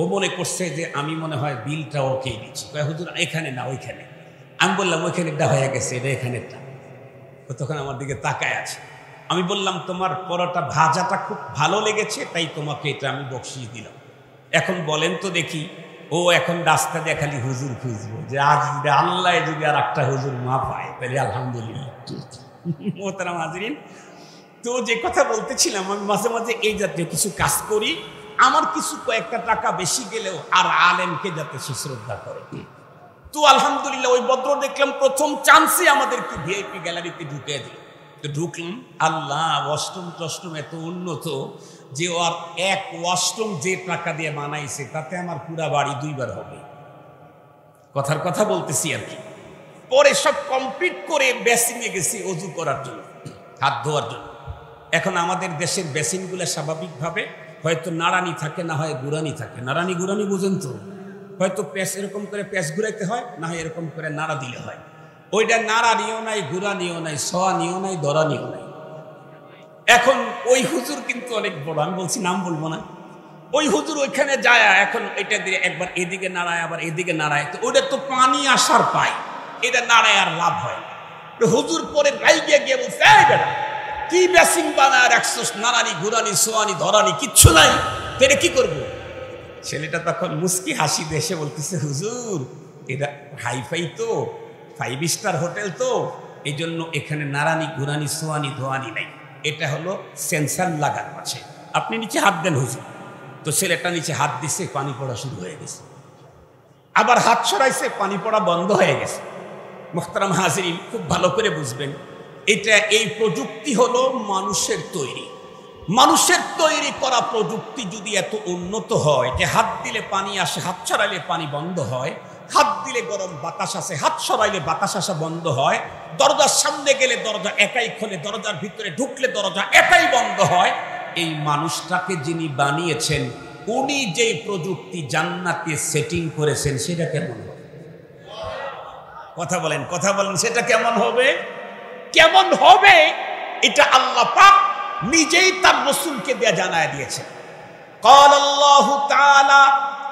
ও মনে করছে যে আমি মনে হয় বিলটা ওকেই দিচ্ছি। হুজুর এখানে না ওইখানে। আমি বললাম ওইখানেরটা হয়ে গেছে, এটা এখানেরটা। ও তখন আমার দিকে তাকায় আছে। আমি বললাম, তোমার পরোটা ভাজাটা খুব ভালো লেগেছে, তাই তোমাকে এটা আমি বকশিশ দিলাম। এখন বলেন তো দেখি, ও এখন রাস্তা দিয়ে খালি হুজুর খুঁজবো, যে আজ আল্লাহ যদি আর একটা হুজুর মা পায় তাহলে আলহামদুলিল্লাহ। মোহতারাম হাজরিন, তো যে কথা বলতেছিলাম, আমি মাঝে মাঝে এই জাতীয় কিছু কাজ করি, আমার কিছু কয়েকটা টাকা বেশি গেলেও আর আলেমকে যাতে সে শ্রদ্ধা করে। তো আলহামদুলিল্লাহ ওই ভদ্র দেখলাম প্রথম চান্সে আমাদেরকে ভিআইপি গ্যালারিতে ঢুকিয়ে দিল। তো ঢুকলাম, আল্লাহ ওয়াশরুম টশরুম এত উন্নত যে ওর এক ওয়াশরুম যে টাকা দিয়ে বানাইছে তাতে আমার পুরা বাড়ি 2 বার হবে। কথার কথা বলতেছি আর কি। পরে সব কমপ্লিট করে বেসিনে গেছি অজু করার জন্য, হাত ধোয়ার জন্য। এখন আমাদের দেশের বেসিনগুলো স্বাভাবিকভাবে হয়তো নাড়ানি থাকে, না হয় গুড়ানি থাকে। নাড়ানি গুড়ানি বুঝেন তো? হয়তো প্যাঁচ এরকম করে প্যাঁচ ঘুরাইতে হয়, না হয় এরকম করে নাড়া দিলে হয়। ওইটা নাড়ানিও নাই, গুড়ানিও নাই, সোয়ানিও নাই, দরানিও নাই। এখন ওই হুজুর কিন্তু অনেক বড়, আমি বলছি নাম বলবো না। ওই হুজুর ওইখানে যায়, এখন এটা দিয়ে একবার এদিকে নাড়ায় আবার এদিকে নাড়ায়, তো ওইটা তো পানি আসার পায়, এটা নাড়ায় আর লাভ হয়। হুজুর পরে রাইগে গিয়ে বলছে, এই বেটা কি বেসিন বানায় রাখছস, নাড়ানি গুড়ানি সোয়ানি ধরানি কিচ্ছু নাই, তো এটা কি করবো? ছেলেটা তখন মুস্কি হাসি দেশে বলতেছে, হুজুর এটা হাইফাই তো, 5 স্টার হোটেল তো, এই জন্য এখানে নাড়ানি গুড়ানি সোয়ানি ধোয়ানি নাই, এটা হলো সেন্সার লাগানো আছে, আপনি নিচে হাত দেন হুজুর। তো ছেলেটা নিচে হাত দিচ্ছে, পানি পড়া শুরু হয়ে গেছে। আবার হাত সরাইছে, পানি পড়া বন্ধ হয়ে গেছে। মুহতারাম হাজিরিন, খুব ভালো করে বুঝবেন, এই প্রযুক্তি হলো মানুষের তৈরি। মানুষের তৈরি করা প্রযুক্তি যদি এত উন্নত হয় যে হাত দিলে পানি আসে, হাত সরাইলে পানি বন্ধ হয়, হাত দিলে গরম বাতাস আসে, হাত সরাইলে বাতাস আসা বন্ধ হয়, দরজার সামনে গেলে দরজা একাই খোলে, দরজার ভিতরে ঢুকলে দরজা একাই বন্ধ হয়, এই মানুষটাকে যিনি বানিয়েছেন উনি যে প্রযুক্তি জান্নাতে সেটিং করেছেন, সেটা কেমন হবে? কথা বলেন, কথা বলেন, সেটা কেমন হবে? কেমন হবে এটা আল্লাহ পাক নিজেই তার রাসূলকে দিয়ে জানায় দিয়েছেন। قال الله تعالى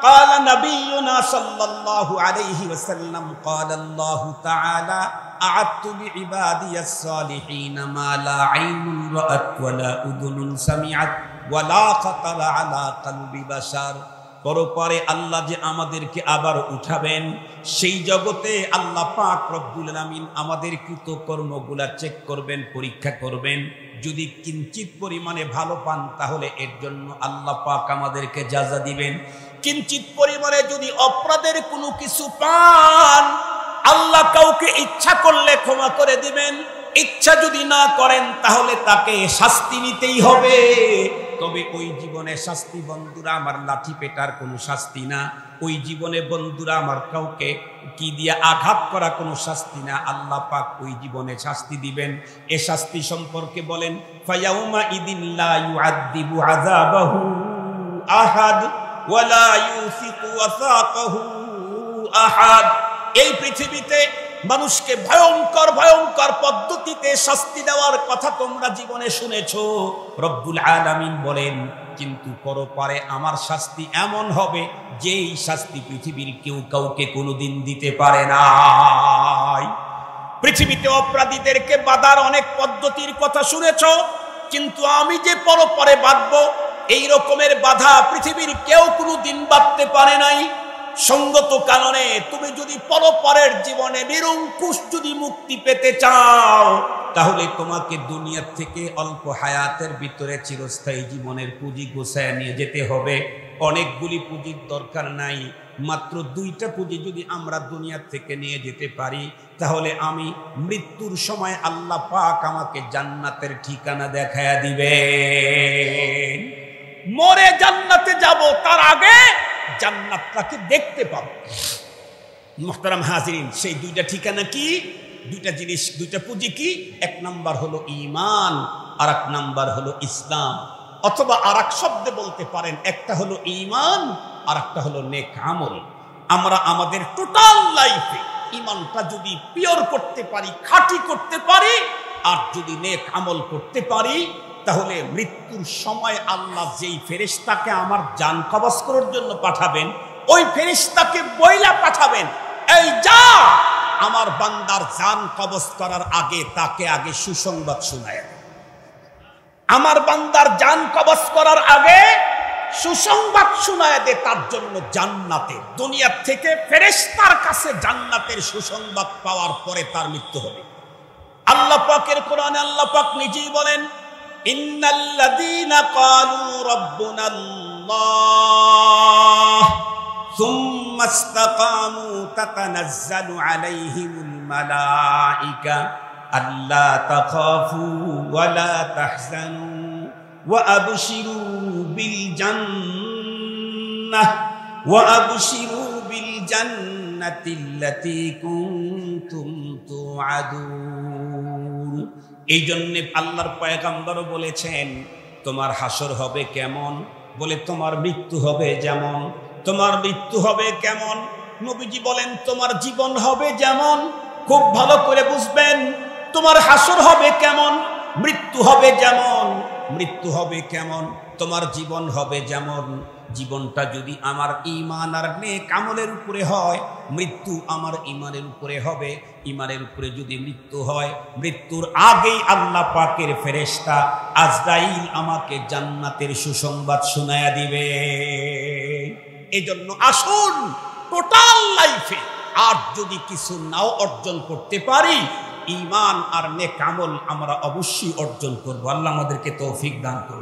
قال نبينا صلى الله عليه وسلم قال الله تعالى أعدت لعبادي الصالحين ما لا عين رأت ولا أذن سمعت ولا خطر على قلب بشر। পরপরে আল্লাহ যে আমাদেরকে আবার উঠাবেন, সেই জগতে আল্লাহ পাক রব্বুল আলামিন আমাদের কৃতকর্মগুলা চেক করবেন, পরীক্ষা করবেন। যদি কিঞ্চিত পরিমাণে ভালো পান তাহলে এর জন্য আল্লাহ পাক আমাদেরকে জাযা দিবেন। কিঞ্চিত পরিমাণে যদি অপরাধের কোনো কিছু পান, আল্লাহ কাউকে ইচ্ছা করলে ক্ষমা করে দিবেন, ইচ্ছা যদি না করেন তাহলে তাকে শাস্তি নিতেই হবে। তবে ওই জীবনে শাস্তি বন্ধুরা আমার লাঠি পেটার কোনো শাস্তি না, ওই জীবনে বন্ধুরা আমার কাউকে কি দিয়ে আঘাত করা কোনো শাস্তি না। আল্লাহ পাক ওই জীবনে শাস্তি দিবেন। এ শাস্তি সম্পর্কে বলেন, ফায়াউমা ইদিন লা ইউআযযিবু আযাবাহু আহাদ ওয়া লা ইউসিকু ওয়াসাকাহু আহাদ। এই পৃথিবীতে মানুষকে ভয়ঙ্কর ভয়ঙ্কর পদ্ধতিতে শাস্তি দেওয়ার কথা তোমরা জীবনে শুনেছো। রব্বুল আলামিন বলেন, কিন্তু পরপারে আমার শাস্তি এমন হবে যেই শাস্তি পৃথিবীর কেউ কাউকে কোনোদিন দিতে পারে নাই। পৃথিবীতে অপরাধীদেরকে বাঁধার অনেক পদ্ধতির কথা শুনেছো, কিন্তু আমি যে পরপারে বাঁধবো এই রকমের বাধা পৃথিবীর কেউ কোনোদিন বাঁধতে পারে নাই। সঙ্গত কারণে তুমি যদি পরপরের জীবনে নিরঙ্কুশ যদি মুক্তি পেতে চাও, তাহলে তোমাকে দুনিয়া থেকে অল্প হায়াতের ভিতরে চিরস্থায়ী জীবনের পুঁজি গোছায় নিয়ে যেতে হবে। অনেকগুলি পুঁজির দরকার নাই, মাত্র 2টা পুঁজি যদি আমরা দুনিয়া থেকে নিয়ে যেতে পারি, তাহলে আমি মৃত্যুর সময় আল্লাহ পাক আমাকে জান্নাতের ঠিকানা দেখায়া দিবেন। মরে জান্নাতে যাব, তার আগে জান্নাতটাকে দেখতে পাবো। মুহতারাম হাজিরিন, সেই 2টা ঠিকানা কি? 2টা জিনিস, 2টা পুঁজি কি? 1 নাম্বার হলো ঈমান, আর 1 নাম্বার হলো ইসলাম। অথবা আর এক শব্দে বলতে পারেন, একটা হলো ঈমান আর একটা হলো নেক আমল। আমরা আমাদের টোটাল লাইফে ঈমানটা যদি পিওর করতে পারি, খাঁটি করতে পারি, আর যদি নেক আমল করতে পারি, তাহলে মৃত্যুর সময় আল্লাহ যেই ফেরেশতাকে আমার জান কবজ করার জন্য পাঠাবেন, ওই ফেরেশতাকে বইলা পাঠাবেন, এই যা আমার বান্দার জান কবজ করার আগে তাকে আগে সুসংবাদ শোনায়। আমার বান্দার জান কবজ করার আগে সুসংবাদ শোনায় দে, তার জন্য জান্নাতের দুনিয়া থেকে ফেরেশতার কাছে জান্নাতের সুসংবাদ পাওয়ার পরে তার মৃত্যু হবে। আল্লাহ পাকের কোরআনে আল্লাহ পাক নিজেই বলেন, ইন্নাল্লাযীনা ক্বালু রাব্বুনাল্লাহ সুম্মা ইসতাকামু তাতানাজ্জালু আলাইহিমুল মালাঈকা আল্লা তাখাফু ওয়া লা তাহজানু ওয়া আবশিরু বিল জান্নাহ জান্নাতিল্লাতী কুনতুম তুআদুন। এই জন্য আল্লাহর পয়গম্বর বলেছেন তোমার হাসর হবে কেমন? বলে তোমার মৃত্যু হবে যেমন। তোমার মৃত্যু হবে কেমন? নবীজি বলেন তোমার জীবন হবে যেমন। খুব ভালো করে বুঝবেন, তোমার হাসর হবে কেমন, মৃত্যু হবে যেমন। মৃত্যু হবে কেমন? তোমার জীবন হবে যেমন। জীবনটা যদি আমার ঈমান আর নেক আমলের উপরে হয়, মৃত্যু আমার ঈমানের উপরে হবে। ঈমানের উপরে যদি মৃত্যু হয়, মৃত্যুর আগেই আল্লাহ পাকের ফেরেশতা আজরাইল আমাকে জান্নাতের সুসংবাদ শোনায়া দিবে। এজন্য আসুন টোটাল লাইফে আর যদি কিছু নাও অর্জন করতে পারি, ঈমান আর নেক আমল আমরা অবশ্যই অর্জন করব। আল্লাহ আমাদেরকে তৌফিক দান করুন।